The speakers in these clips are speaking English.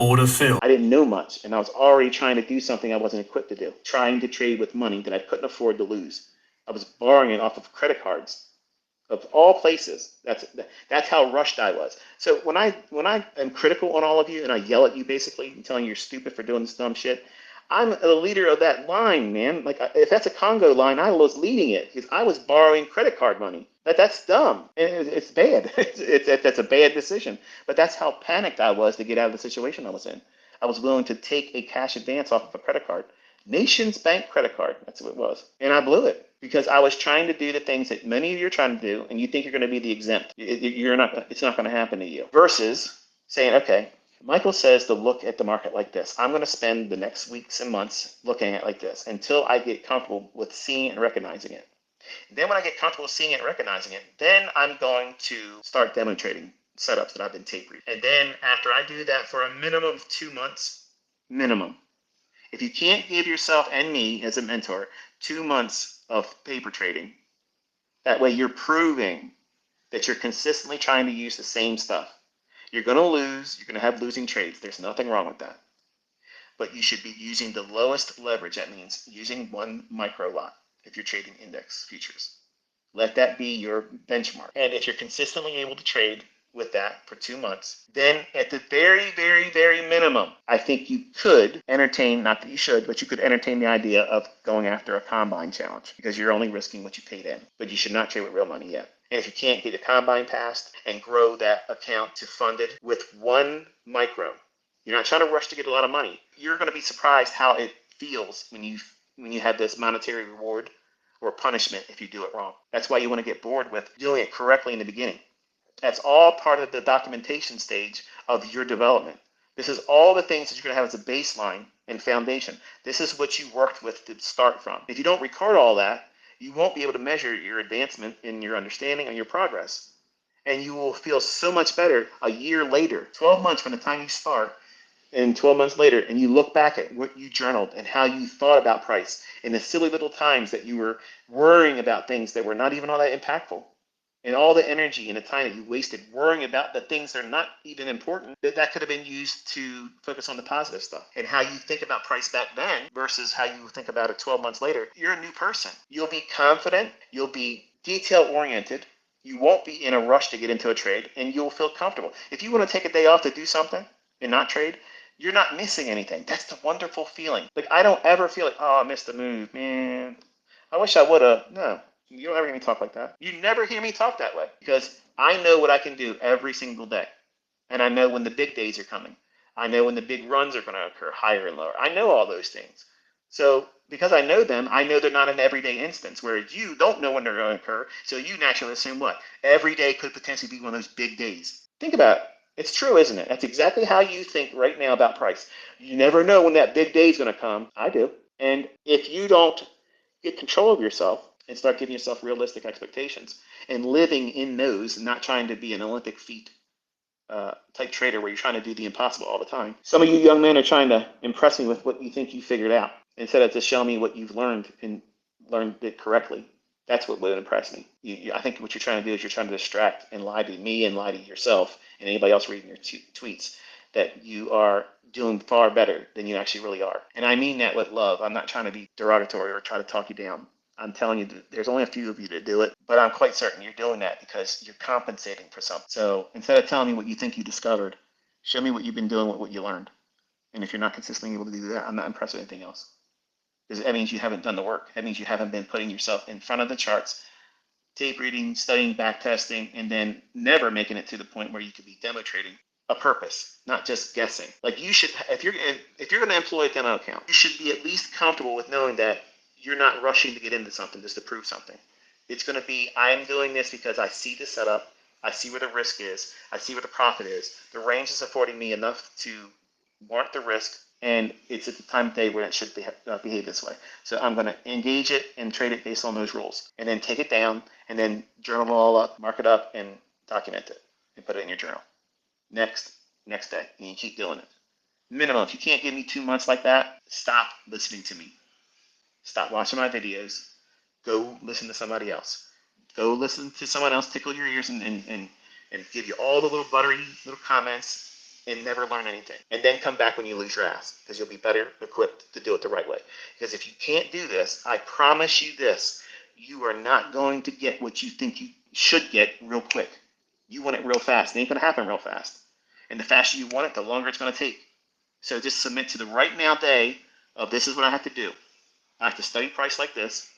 Order filled. I didn't know much, and I was already trying to do something I wasn't equipped to do, trying to trade with money that I couldn't afford to lose. I was borrowing it off of credit cards of all places. That's how rushed I was. So when I am critical on all of you and I yell at you basically and telling you you're stupid for doing this dumb shit, I'm the leader of that line, man. Like if that's a Congo line, I was leading it because I was borrowing credit card money. That's dumb. It's bad. That's a bad decision. But that's how panicked I was to get out of the situation I was in. I was willing to take a cash advance off of a credit card. Nation's Bank credit card. That's what it was. And I blew it because I was trying to do the things that many of you are trying to do, and you think you're going to be the exempt. You're not. It's not going to happen to you. Versus saying, okay, Michael says to look at the market like this. I'm going to spend the next weeks and months looking at it like this until I get comfortable with seeing and recognizing it. Then when I get comfortable seeing it and recognizing it, then I'm going to start demonstrating setups that I've been tape reading. And then after I do that for a minimum of 2 months, minimum. If you can't give yourself and me as a mentor 2 months of paper trading, that way you're proving that you're consistently trying to use the same stuff. You're going to lose. You're going to have losing trades. There's nothing wrong with that. But you should be using the lowest leverage. That means using one micro lot if you're trading index futures. Let that be your benchmark. And if you're consistently able to trade with that for 2 months, then at the very, very, very minimum, I think you could entertain, not that you should, but you could entertain the idea of going after a combine challenge because you're only risking what you paid in. But you should not trade with real money yet. And if you can't get the combine passed and grow that account to fund it with one micro, you're not trying to rush to get a lot of money. You're going to be surprised how it feels when you have this monetary reward or punishment if you do it wrong. That's why you want to get bored with doing it correctly in the beginning. That's all part of the documentation stage of your development. This is all the things that you're going to have as a baseline and foundation. This is what you worked with to start from. If you don't record all that, you won't be able to measure your advancement in your understanding and your progress. And you will feel so much better a year later, 12 months from the time you start, and 12 months later, and you look back at what you journaled and how you thought about price and the silly little times that you were worrying about things that were not even all that impactful, and all the energy and the time that you wasted worrying about the things that are not even important, that could have been used to focus on the positive stuff. And how you think about price back then versus how you think about it 12 months later, you're a new person. You'll be confident, you'll be detail oriented, you won't be in a rush to get into a trade, and you'll feel comfortable. If you want to take a day off to do something and not trade, you're not missing anything. That's the wonderful feeling. Like, I don't ever feel like, oh, I missed the move, man. I wish I would have. No, you don't ever hear me talk like that. You never hear me talk that way because I know what I can do every single day. And I know when the big days are coming. I know when the big runs are going to occur, higher and lower. I know all those things. So because I know them, I know they're not an everyday instance, whereas you don't know when they're going to occur. So you naturally assume what? Every day could potentially be one of those big days. Think about it. It's true, isn't it? That's exactly how you think right now about price. You never know when that big day is going to come. I do. And if you don't get control of yourself and start giving yourself realistic expectations and living in those, not trying to be an Olympic feat type trader where you're trying to do the impossible all the time. Some of you young men are trying to impress me with what you think you figured out instead of to show me what you've learned and learned it correctly. That's what would impress me. I think what you're trying to do is you're trying to distract and lie to me and lie to yourself and anybody else reading your tweets that you are doing far better than you actually really are. And I mean that with love. I'm not trying to be derogatory or try to talk you down. I'm telling you, there's only a few of you that do it, but I'm quite certain you're doing that because you're compensating for something. So instead of telling me what you think you discovered, show me what you've been doing with what you learned. And if you're not consistently able to do that, I'm not impressed with anything else. Because that means you haven't done the work. That means you haven't been putting yourself in front of the charts, tape reading, studying, back testing, and then never making it to the point where you could be demo trading a purpose, not just guessing. Like you should, if you're going to employ a demo account, you should be at least comfortable with knowing that you're not rushing to get into something just to prove something. It's going to be, I'm doing this because I see the setup, I see where the risk is, I see where the profit is. The range is affording me enough to warrant the risk, and it's at the time of day where it should behave this way. So I'm going to engage it and trade it based on those rules, and then take it down, and then journal it all up, mark it up, and document it, and put it in your journal. Next day, and you keep doing it. Minimum, if you can't give me 2 months like that, stop listening to me. Stop watching my videos. Go listen to somebody else. Go listen to someone else tickle your ears and give you all the little buttery little comments and never learn anything. And then come back when you lose your ass, because you'll be better equipped to do it the right way. Because if you can't do this, I promise you this, you are not going to get what you think you should get real quick. You want it real fast. It ain't going to happen real fast. And the faster you want it, the longer it's going to take. So just submit to the right now day of this is what I have to do. I have to study price like this.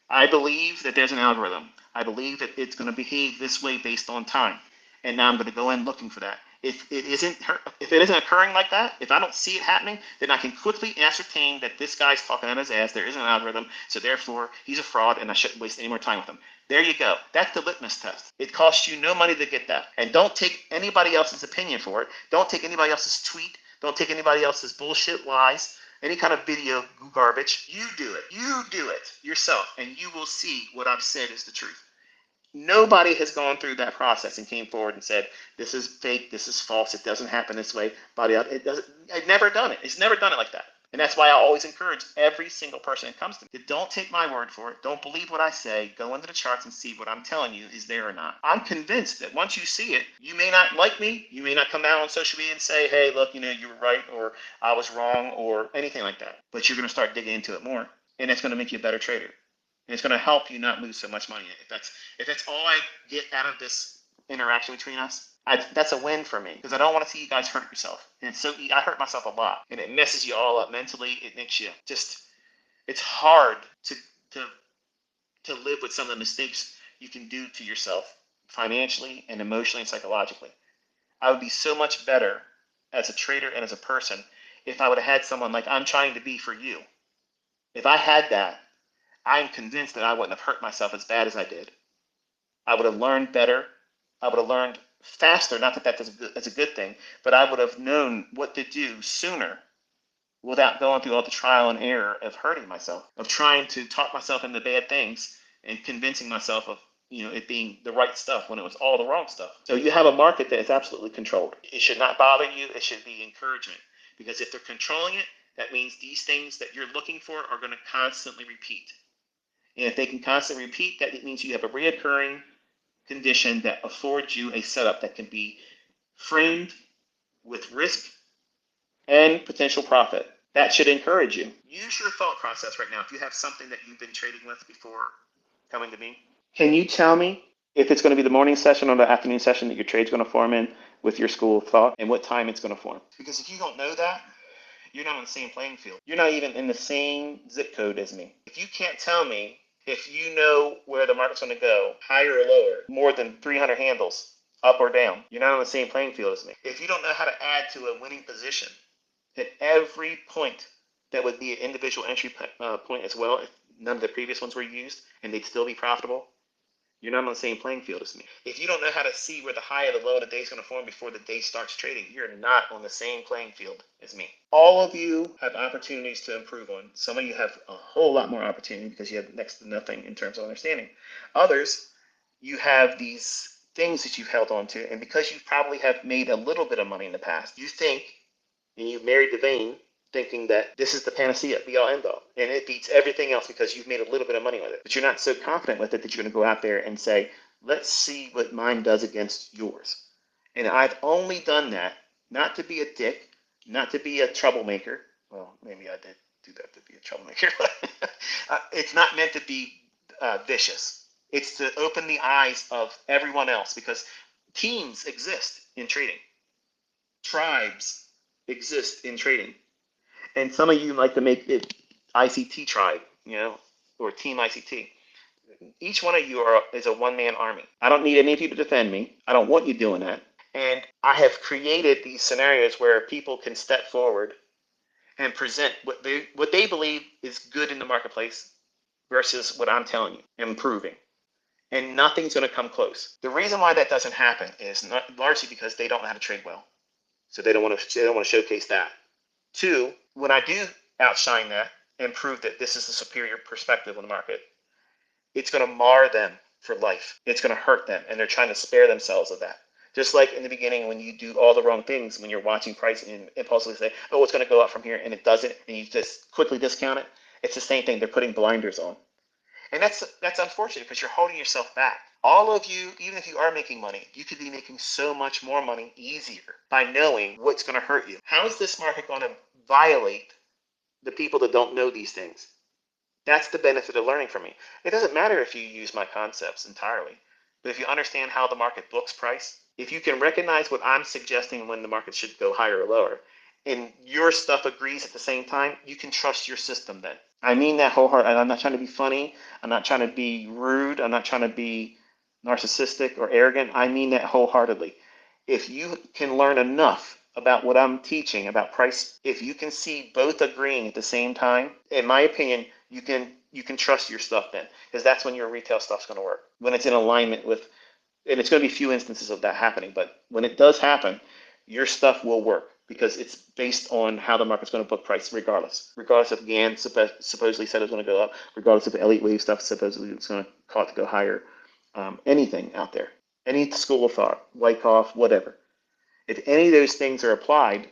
I believe that there's an algorithm. I believe that it's going to behave this way based on time. And now I'm going to go in looking for that. If it isn't occurring like that, if I don't see it happening, then I can quickly ascertain that this guy's talking out his ass. There isn't an algorithm, so therefore he's a fraud, and I shouldn't waste any more time with him. There you go. That's the litmus test. It costs you no money to get that. And don't take anybody else's opinion for it. Don't take anybody else's tweet. Don't take anybody else's bullshit lies. Any kind of video garbage. You do it. You do it yourself, and you will see what I've said is the truth. Nobody has gone through that process and came forward and said, this is fake, this is false, it doesn't happen this way. It doesn't. I've never done it. It's never done it like that. And that's why I always encourage every single person that comes to me, don't take my word for it. Don't believe what I say. Go into the charts and see what I'm telling you is there or not. I'm convinced that once you see it, you may not like me. You may not come out on social media and say, hey, look, you were right, or I was wrong, or anything like that. But you're going to start digging into it more, and it's going to make you a better trader. And it's going to help you not lose so much money. If that's all I get out of this interaction between us, that's a win for me, because I don't want to see you guys hurt yourself. And it's so I hurt myself a lot, and it messes you all up mentally. It makes you it's hard to live with some of the mistakes you can do to yourself financially and emotionally and psychologically. I would be so much better as a trader and as a person if I would have had someone like I'm trying to be for you. If I had that, I'm convinced that I wouldn't have hurt myself as bad as I did. I would have learned better. I would have learned faster. Not that that's a good thing, but I would have known what to do sooner without going through all the trial and error of hurting myself, of trying to talk myself into bad things and convincing myself of it being the right stuff when it was all the wrong stuff. So you have a market that is absolutely controlled. It should not bother you. It should be encouragement, because if they're controlling it, that means these things that you're looking for are going to constantly repeat. And if they can constantly repeat, that means you have a reoccurring condition that affords you a setup that can be framed with risk and potential profit. That should encourage you. Use your thought process right now. If you have something that you've been trading with before coming to me, can you tell me if it's going to be the morning session or the afternoon session that your trade's going to form in with your school of thought, and what time it's going to form? Because if you don't know that, you're not on the same playing field. You're not even in the same zip code as me. If you can't tell me if you know where the market's going to go, higher or lower, more than 300 handles, up or down, you're not on the same playing field as me. If you don't know how to add to a winning position at every point, that would be an individual entry point as well, if none of the previous ones were used, and they'd still be profitable, you're not on the same playing field as me. If you don't know how to see where the high or the low of the day is going to form before the day starts trading, you're not on the same playing field as me. All of you have opportunities to improve on. Some of you have a whole lot more opportunity because you have next to nothing in terms of understanding. Others, you have these things that you've held on to, and because you probably have made a little bit of money in the past, you think, and you've married the vein, thinking that this is the panacea, be all end all, and it beats everything else because you've made a little bit of money with it. But you're not so confident with it that you're going to go out there and say, let's see what mine does against yours. And I've only done that not to be a dick, not to be a troublemaker. Well, maybe I did do that to be a troublemaker. It's not meant to be vicious. It's to open the eyes of everyone else, because teams exist in trading. Tribes exist in trading. And some of you like to make it ICT tribe, or team ICT. Each one of you is a one-man army. I don't need any of you to defend me. I don't want you doing that. And I have created these scenarios where people can step forward and present what they believe is good in the marketplace versus what I'm telling you and proving. And nothing's going to come close. The reason why that doesn't happen is largely because they don't know how to trade well. So they don't want to showcase that. Two, when I do outshine that and prove that this is a superior perspective on the market, it's going to mar them for life. It's going to hurt them, and they're trying to spare themselves of that. Just like in the beginning when you do all the wrong things, when you're watching price and impulsively say, oh, it's going to go up from here, and it doesn't, and you just quickly discount it. It's the same thing. They're putting blinders on. And that's unfortunate because you're holding yourself back. All of you, even if you are making money, you could be making so much more money easier by knowing what's going to hurt you. How is this market going to violate the people that don't know these things? That's the benefit of learning from me. It doesn't matter if you use my concepts entirely, but if you understand how the market books price, if you can recognize what I'm suggesting when the market should go higher or lower, and your stuff agrees at the same time, you can trust your system then. I mean that wholeheartedly. I'm not trying to be funny. I'm not trying to be rude. I'm not trying to be narcissistic or arrogant. I mean that wholeheartedly. If you can learn enough about what I'm teaching about price, if you can see both agreeing at the same time, in my opinion, you can trust your stuff then, because that's when your retail stuff's going to work. When it's in alignment with, and it's going to be few instances of that happening, but when it does happen, your stuff will work because it's based on how the market's going to book price, regardless if Gann supposedly said it's going to go up, regardless if Elliott Wave stuff supposedly it's going to cause it to go higher, anything out there, any school of thought, Wyckoff, whatever. If any of those things are applied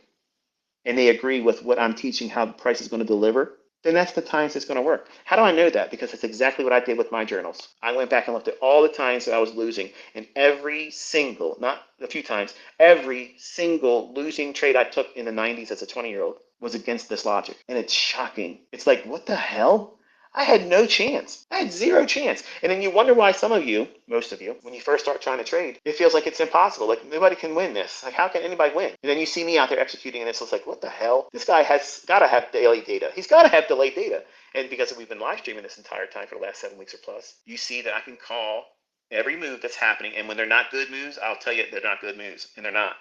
and they agree with what I'm teaching, how the price is going to deliver, then that's the times it's going to work. How do I know that? Because it's exactly what I did with my journals. I went back and looked at all the times that I was losing, and every single, not a few times, every single losing trade I took in the 90s as a 20-year-old was against this logic. And it's shocking. It's like, what the hell? I had no chance. I had zero chance. And then you wonder why some of you, most of you, when you first start trying to trade, it feels like it's impossible. Like nobody can win this. Like how can anybody win? And then you see me out there executing and it's just like, what the hell? This guy has got to have daily data. He's got to have delayed data. And because we've been live streaming this entire time for the last 7 weeks or plus, you see that I can call every move that's happening. And when they're not good moves, I'll tell you they're not good moves. And they're not.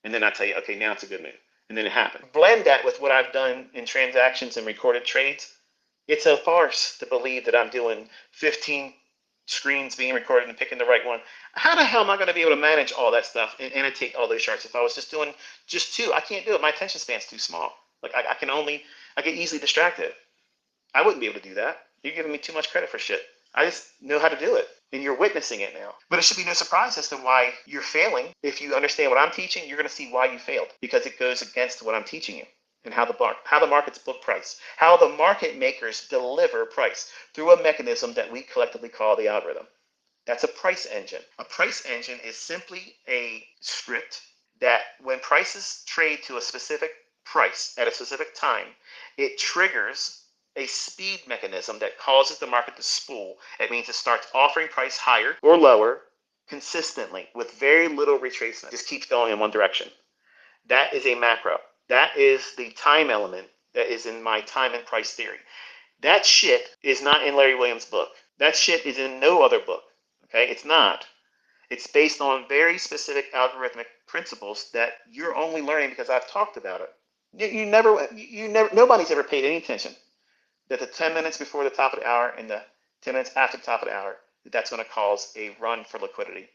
And then I'll tell you, okay, now it's a good move. And then it happened. Blend that with what I've done in transactions and recorded trades. It's a farce to believe that I'm doing 15 screens being recorded and picking the right one. How the hell am I going to be able to manage all that stuff and annotate all those charts if I was just doing just two? I can't do it. My attention span's too small. Like I get easily distracted. I wouldn't be able to do that. You're giving me too much credit for shit. I just know how to do it. And you're witnessing it now. But it should be no surprise as to why you're failing. If you understand what I'm teaching, you're going to see why you failed. Because it goes against what I'm teaching you. And how the markets book price. How the market makers deliver price through a mechanism that we collectively call the algorithm. That's a price engine. A price engine is simply a script that when prices trade to a specific price at a specific time, it triggers a speed mechanism that causes the market to spool. It means it starts offering price higher or lower consistently with very little retracement. Just keeps going in one direction. That is a macro. That is the time element that is in my time and price theory. That shit is not in Larry Williams' book. That shit is in no other book. Okay, it's not. It's based on very specific algorithmic principles that you're only learning because I've talked about it. Nobody's ever paid any attention that the 10 minutes before the top of the hour and the 10 minutes after the top of the hour, that's going to cause a run for liquidity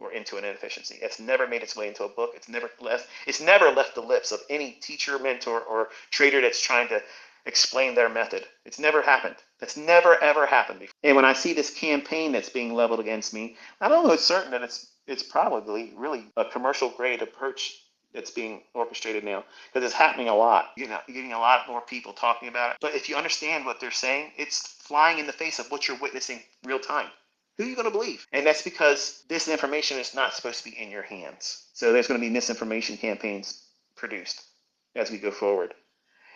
or into an inefficiency. It's never made its way into a book. It's never left the lips of any teacher, mentor, or trader that's trying to explain their method. It's never happened. That's never ever happened before. And when I see this campaign that's being leveled against me, I don't know it's certain that it's probably really a commercial grade approach that's being orchestrated now because it's happening a lot. You're getting a lot more people talking about it. But if you understand what they're saying, it's flying in the face of what you're witnessing real time. Who are you going to believe? And that's because this information is not supposed to be in your hands. So there's going to be misinformation campaigns produced as we go forward.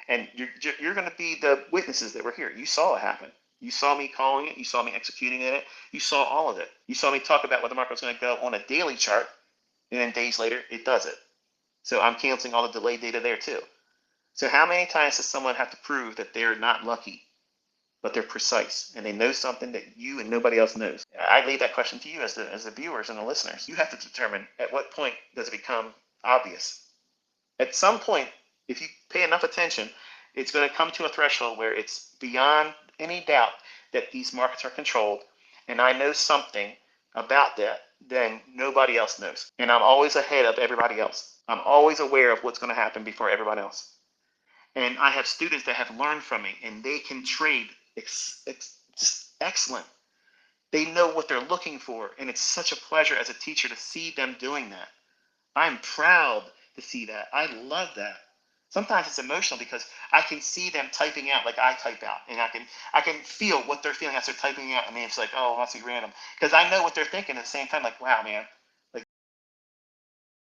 And you're going to be the witnesses that were here. You saw it happen. You saw me calling it. You saw me executing in it. You saw all of it. You saw me talk about what the market was going to go on a daily chart. And then days later, it does it. So I'm canceling all the delayed data there too. So how many times does someone have to prove that they're not lucky, but they're precise and they know something that you and nobody else knows? I leave that question to you as the viewers and the listeners. You have to determine at what point does it become obvious. At some point, if you pay enough attention, it's going to come to a threshold where it's beyond any doubt that these markets are controlled, and I know something about that than nobody else knows. And I'm always ahead of everybody else. I'm always aware of what's going to happen before everyone else. And I have students that have learned from me, and they can trade just excellent. They know what they're looking for, and it's such a pleasure as a teacher to see them doing that. I'm proud to see that. I love that. Sometimes it's emotional because I can see them typing out like I type out, and I can feel what they're feeling as they're typing out. I mean, it's like, oh, it must be random because I know what they're thinking at the same time. Like, wow, man,